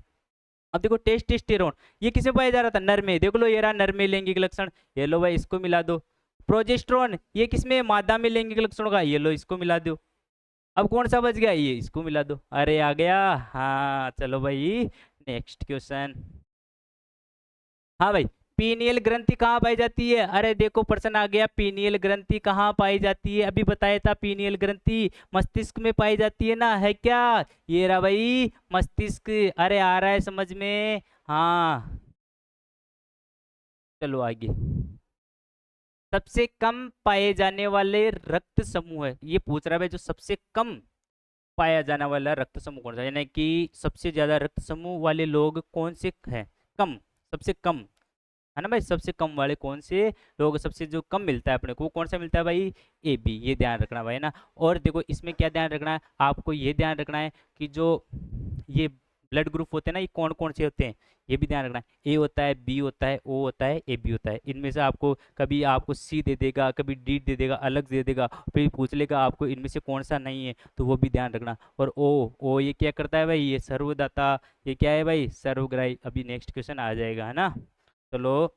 अब देखो टेस्टोस्टेरोन, ये किसे पाया जा रहा था? नर में। देख लो ये रहा नर में लैंगिक लक्षण, ये लो भाई इसको मिला दो। प्रोजेस्टेरोन ये किसमें? मादा में लैंगिक लक्षण का, ये लो इसको मिला दो। अब कौन सा बच गया? ये, इसको मिला दो। अरे आ गया। हाँ चलो भाई नेक्स्ट क्वेश्चन। हाँ भाई, पीनियल ग्रंथि कहाँ पाई जाती है? अरे देखो प्रश्न आ गया, पीनियल ग्रंथि कहाँ पाई जाती है? अभी बताया था, पीनियल ग्रंथि मस्तिष्क में पाई जाती है ना, है क्या? ये रहा भाई मस्तिष्क। अरे आ रहा है समझ में? हाँ, चलो आगे। सबसे कम पाए जाने वाले रक्त समूह है, ये पूछ रहा है भाई, जो सबसे कम पाया जाने वाला रक्त समूह कौन सा है? यानी कि सबसे ज्यादा रक्त समूह वाले लोग कौन से हैं? कम, सबसे कम, है ना भाई? सबसे कम वाले कौन से लोग, सबसे जो कम मिलता है अपने को, वो कौन सा मिलता है भाई? ए बी, ये ध्यान रखना भाई ना। और देखो इसमें क्या ध्यान रखना है आपको? ये ध्यान रखना है कि जो ये ब्लड ग्रुप होते हैं ना, ये कौन कौन से होते हैं, ये भी ध्यान रखना है। ए होता है, बी होता है, ओ होता है, ए बी होता है। इनमें से आपको कभी आपको सी दे देगा, कभी डी दे देगा, अलग दे देगा, फिर पूछ लेगा आपको इनमें से कौन सा नहीं है, तो वो भी ध्यान रखना। और ओ ये क्या करता है भाई? ये सर्वदाता, ये क्या है भाई? सर्वग्राही। अभी नेक्स्ट क्वेश्चन आ जाएगा, है ना? चलो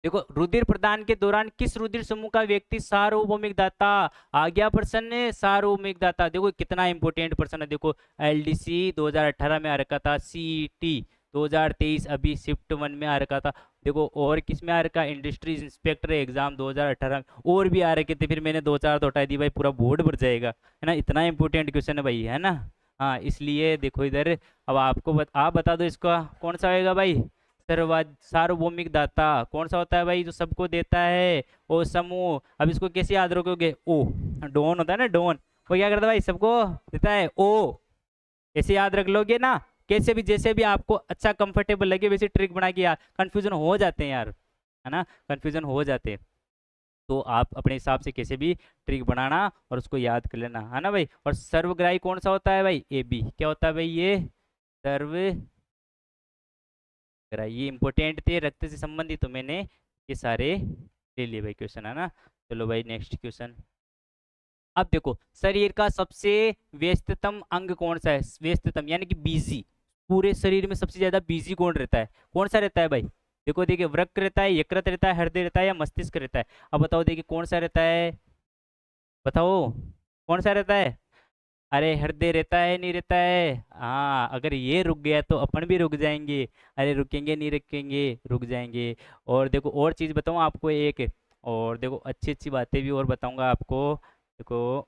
देखो, रुधिर प्रदान के दौरान किस रुधिर समूह का व्यक्ति सार्वभौमिक दाता? आ गया प्रश्न, सार्वभौमिक दाता। देखो कितना इंपॉर्टेंट प्रश्न है। देखो एलडीसी 2018 में आ रखा था, सीईटी 2023 अभी शिफ्ट 1 में आ रखा था। देखो और किस में आ रखा? इंडस्ट्रीज इंस्पेक्टर एग्जाम 2018 में। और भी आ रखे थे, फिर मैंने 2 4 तो हटा दी भाई, पूरा बोर्ड भर जाएगा, है ना? इतना इंपॉर्टेंट क्वेश्चन है भाई, है ना? हाँ इसलिए देखो इधर, अब आपको आप बता दो इसका कौन सा होएगा भाई? सार्वभौमिक दाता कौन सा होता है भाई? जो सबको देता है, ओ समूह। अब इसको कैसे याद रखोगे? ओ, डॉन होता है ना, डॉन, वो क्या करता है भाई? सबको देता है, ओ। ऐसे याद रख लोगे ना, कैसे भी जैसे भी आपको अच्छा कंफर्टेबल लगे वैसे ट्रिक बना के यार, कंफ्यूजन हो जाते हैं यार, है ना? कंफ्यूजन हो जाते हैं। तो आप अपने हिसाब से कैसे भी ट्रिक बनाना और उसको याद कर लेना, है ना भाई। और सर्वग्राही कौन सा होता है भाई, ए बी। क्या होता है भाई ये, सर्वग्राही। ये इंपॉर्टेंट थे, रक्त से संबंधित, तो मैंने ये सारे ले लिए भाई क्वेश्चन, है ना। चलो भाई नेक्स्ट क्वेश्चन। अब देखो, शरीर का सबसे व्यस्ततम अंग कौन सा है, व्यस्ततम यानी कि बिजी, पूरे शरीर में सबसे ज्यादा बिजी कौन रहता है, कौन सा रहता है भाई। देखो देखिए, वृक्क रहता है, यकृत रहता है, हृदय रहता है, या मस्तिष्क रहता है। अब बताओ देखिए कौन सा रहता है, बताओ कौन सा रहता है। अरे हृदय रहता है, नहीं रहता है। हाँ, अगर ये रुक गया तो अपन भी रुक जाएंगे। अरे रुकेंगे नहीं, रुकेंगे, रुक जाएंगे। और देखो और चीज बताऊँ आपको एक, और देखो अच्छी अच्छी बातें भी और बताऊंगा आपको। देखो,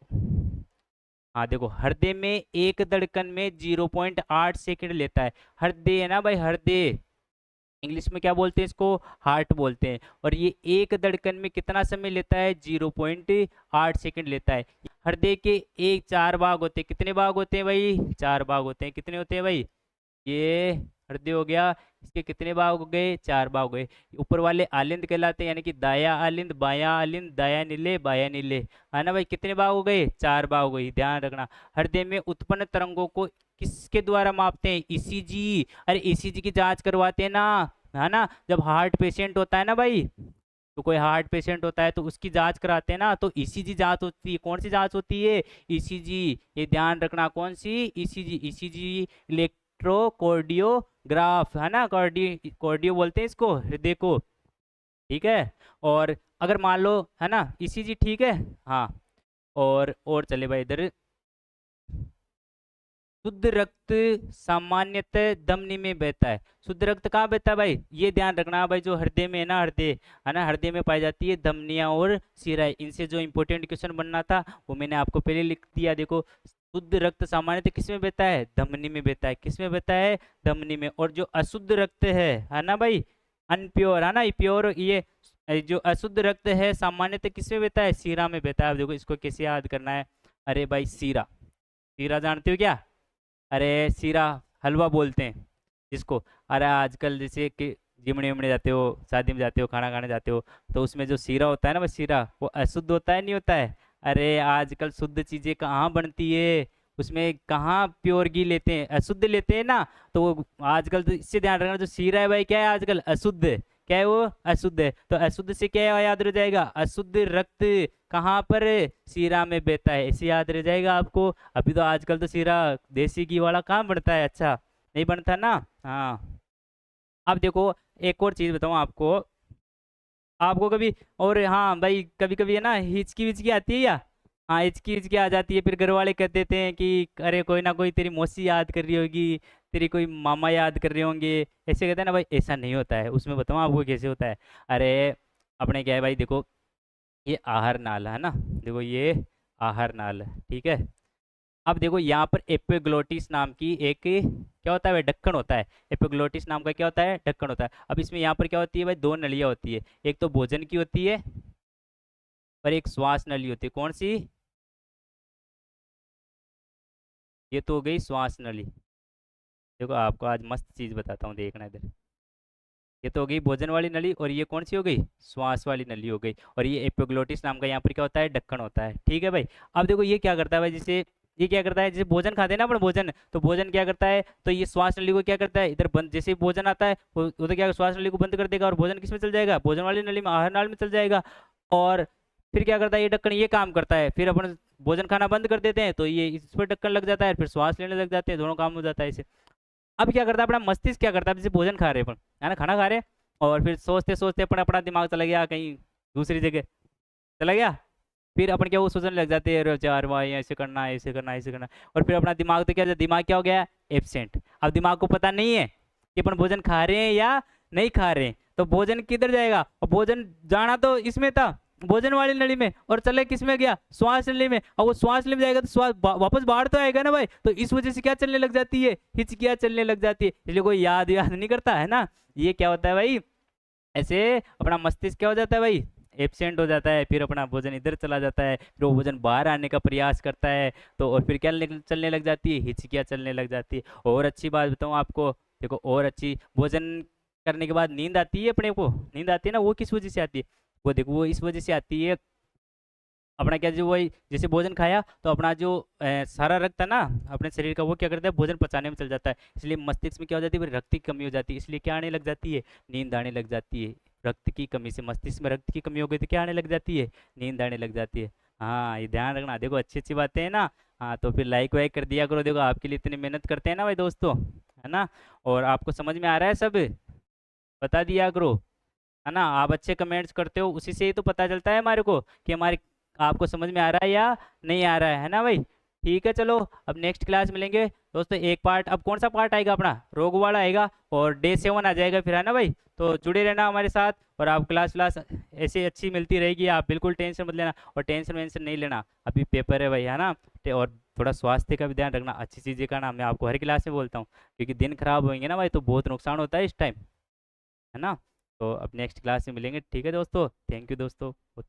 हाँ देखो, हृदय में एक धड़कन में 0.8 सेकंड लेता है। हृदय है ना भाई, हृदय, इंग्लिश में क्या बोलते हैं इसको, हार्ट बोलते हैं। और ये एक धड़कन में कितना समय लेता है, 0.8 सेकंड लेता है। हृदय के एक चार भाग होते हैं, कितने भाग होते हैं भाई, चार भाग होते हैं। कितने होते हैं भाई, ये हृदय हो गया, इसके कितने भाग हो गए, चार भाग हो गए। ऊपर वाले आलिंद कहलाते हैं, यानी कि दाया आलिंद, बाया आलिंद, दाया नीले, बाया नीले, है ना भाई। कितने भाग हो गए, चार भाग हो गए, ध्यान रखना। हृदय में उत्पन्न तरंगों को किसके द्वारा मापते हैं, ईसीजी। अरे ईसीजी की जांच करवाते हैं ना, है ना। जब हार्ट पेशेंट होता है ना भाई, तो कोई हार्ट पेशेंट होता है तो उसकी जांच कराते हैं ना, तो ईसीजी जांच होती है। कौन सी जांच होती है, ईसीजी। ये ध्यान रखना, कौन सी, ईसीजी। ईसीजी इलेक्ट्रोकार्डियोग्राफ, है ना, कार्डियो बोलते हैं इसको, हृदय को, ठीक है। और अगर मान लो, है ना, ईसीजी, ठीक है। हाँ, और चले भाई इधर। शुद्ध रक्त सामान्यतः धमनी में बहता है। शुद्ध रक्त कहाँ बहता है भाई, ये ध्यान रखना भाई, जो हृदय में है ना, हृदय, है ना, हृदय में पाई जाती है धमनियां और शिराएं। इनसे जो इंपॉर्टेंट क्वेश्चन बनना था वो मैंने आपको पहले लिख दिया। देखो, शुद्ध रक्त सामान्यतः किस में बहता है, धमनी में बहता है। किस में बहता है, धमनी में। और जो अशुद्ध रक्त है ना भाई, अनप्योर, है ना, प्योर, ये जो अशुद्ध रक्त है सामान्यतः किस में बहता है, शिरा में बहता है। अब देखो इसको कैसे याद करना है। अरे भाई शिरा, शिरा जानते हो क्या, अरे सीरा, हलवा बोलते हैं जिसको। अरे आजकल जैसे कि जिमने उमने जाते हो, शादी में जाते हो, खाना खाने जाते हो, तो उसमें जो सीरा होता है ना, वो सीरा वो अशुद्ध होता है, नहीं होता है। अरे आजकल शुद्ध चीजें कहाँ बनती है, उसमें कहाँ प्योर घी लेते हैं, अशुद्ध लेते हैं ना। तो वो आजकल तो इससे ध्यान रखना, जो सीरा है भाई क्या है आजकल, अशुद्ध है। क्या है वो, अशुद्ध है। तो अशुद्ध से क्या याद रह जाएगा, अशुद्ध रक्त कहाँ पर, सीरा में बहता है, ऐसे याद रह जाएगा आपको। अभी तो आजकल तो सीरा देसी घी वाला कहाँ बनता है, अच्छा नहीं बनता ना। हाँ, अब देखो एक और चीज बताऊँ आपको, आपको कभी, और हाँ भाई कभी कभी है ना हिचकी विचकी आती है या, हाँ हिचकी विचकी आ जाती है, फिर घर वाले कह देते हैं कि अरे कोई ना कोई तेरी मौसी याद कर रही होगी, तेरी कोई मामा याद कर रहे होंगे, ऐसे कहते हैं ना भाई। ऐसा नहीं होता है, उसमें बताऊँ आपको कैसे होता है। अरे अपने क्या है भाई, देखो ये आहार नाल है ना, देखो ये आहार नाल है, ठीक है। अब देखो यहाँ पर एपिग्लोटिस नाम की एक क्या होता है भाई, ढक्कन होता है। एपिग्लोटिस नाम का क्या होता है, ढक्कन होता है। अब इसमें यहाँ पर क्या होती है भाई, दो नलियाँ होती है, एक तो भोजन की होती है और एक श्वास नली होती है। कौन सी, ये तो हो गई श्वास नली। देखो आपको आज मस्त चीज बताता हूँ, देखना इधर। ये तो हो गई भोजन वाली नली, और ये कौन सी हो गई, श्वास वाली नली हो गई। और ये एपिग्लोटिस नाम का यहाँ पर क्या होता है, ढक्कन होता है, ठीक है भाई। अब देखो ये क्या करता है भाई, जैसे ये क्या करता है, जैसे भोजन खाते हैं ना अपन, भोजन, तो भोजन क्या करता है, तो ये श्वास नली को क्या करता है, इधर बंद, जैसे ही भोजन आता है वो तो क्या श्वास नली को बंद कर देगा, और भोजन किस में चल जाएगा, भोजन वाली नली में, आहार नाल में चल जाएगा। और फिर क्या करता है ये ढक्कन, ये काम करता है, फिर अपन भोजन खाना बंद कर देते हैं तो ये इस पर ढक्कन लग जाता है, फिर श्वास लेने लग जाते हैं, दोनों काम हो जाता है इसे। अब क्या करता है अपना मस्तिष्क, क्या करता है, जैसे भोजन खा रहे हैं अपन, है ना, खाना खा रहे हैं, और फिर सोचते सोचते अपना अपना दिमाग चला गया कहीं दूसरी जगह, चला गया। फिर अपन क्या वो सोचने लग जाते हैं, अरे चार भाई ऐसे करना है, ऐसे करना है, ऐसे करना है। और फिर अपना दिमाग तो क्या, दिमाग क्या हो गया, एब्सेंट। अब दिमाग को पता नहीं है कि अपन भोजन खा रहे हैं या नहीं खा रहे हैं, तो भोजन किधर जाएगा, और भोजन जाना तो इसमें था, भोजन वाली नली में, और चले किस में गया, श्वास नली में। और वो श्वास नली में जाएगा तो श्वास वापस बाहर तो आएगा ना भाई, तो इस वजह से क्या चलने लग जाती है, हिचकियां चलने लग जाती है, इसलिए कोई याद याद नहीं करता है ना। ये क्या होता है भाई, ऐसे अपना मस्तिष्क क्या हो जाता है भाई, एब्सेंट हो जाता है, फिर अपना भोजन इधर चला जाता है, फिर वो भोजन बाहर आने का प्रयास करता है, तो और फिर क्या चलने लग जाती है, हिचकियाँ चलने लग जाती है। और अच्छी बात बताऊँ आपको, देखो और अच्छी, भोजन करने के बाद नींद आती है अपने को, नींद आती है ना, वो किस वजह से आती है, वो देखो वो इस वजह से आती है। अपना क्या जो वही जैसे भोजन खाया तो अपना जो सारा रक्त है ना अपने शरीर का, वो क्या करता है, भोजन पचाने में चल जाता है। इसलिए मस्तिष्क में क्या हो जाती है, फिर रक्त की कमी हो जाती है, इसलिए क्या आने लग जाती है, नींद आने लग जाती है। रक्त की कमी से मस्तिष्क में रक्त की कमी हो गई तो क्या आने लग जाती है, नींद आने लग जाती है। हाँ ये ध्यान रखना, देखो अच्छी अच्छी बातें हैं ना। हाँ तो फिर लाइक वाइक कर दिया करो, देखो आपके लिए इतनी मेहनत करते हैं ना भाई दोस्तों, है ना। और आपको समझ में आ रहा है सब, बता दिया करो, है ना। आप अच्छे कमेंट्स करते हो, उसी से ही तो पता चलता है हमारे को कि हमारे आपको समझ में आ रहा है या नहीं आ रहा है ना भाई। ठीक है चलो, अब नेक्स्ट क्लास मिलेंगे दोस्तों। एक पार्ट, अब कौन सा पार्ट आएगा अपना, रोग वाला आएगा, और डे 7 आ जाएगा फिर, है ना भाई। तो जुड़े रहना हमारे साथ, और आप क्लास ऐसे अच्छी मिलती रहेगी, आप बिल्कुल टेंशन मत लेना, और टेंशन वेंशन नहीं लेना, अभी पेपर है भाई, है ना। और थोड़ा स्वास्थ्य का भी ध्यान रखना, अच्छी चीज़ें का ना, मैं आपको हर क्लास में बोलता हूँ, क्योंकि दिन खराब होंगे ना भाई तो बहुत नुकसान होता है इस टाइम, है ना। तो अब नेक्स्ट क्लास में मिलेंगे, ठीक है दोस्तों, थैंक यू दोस्तों।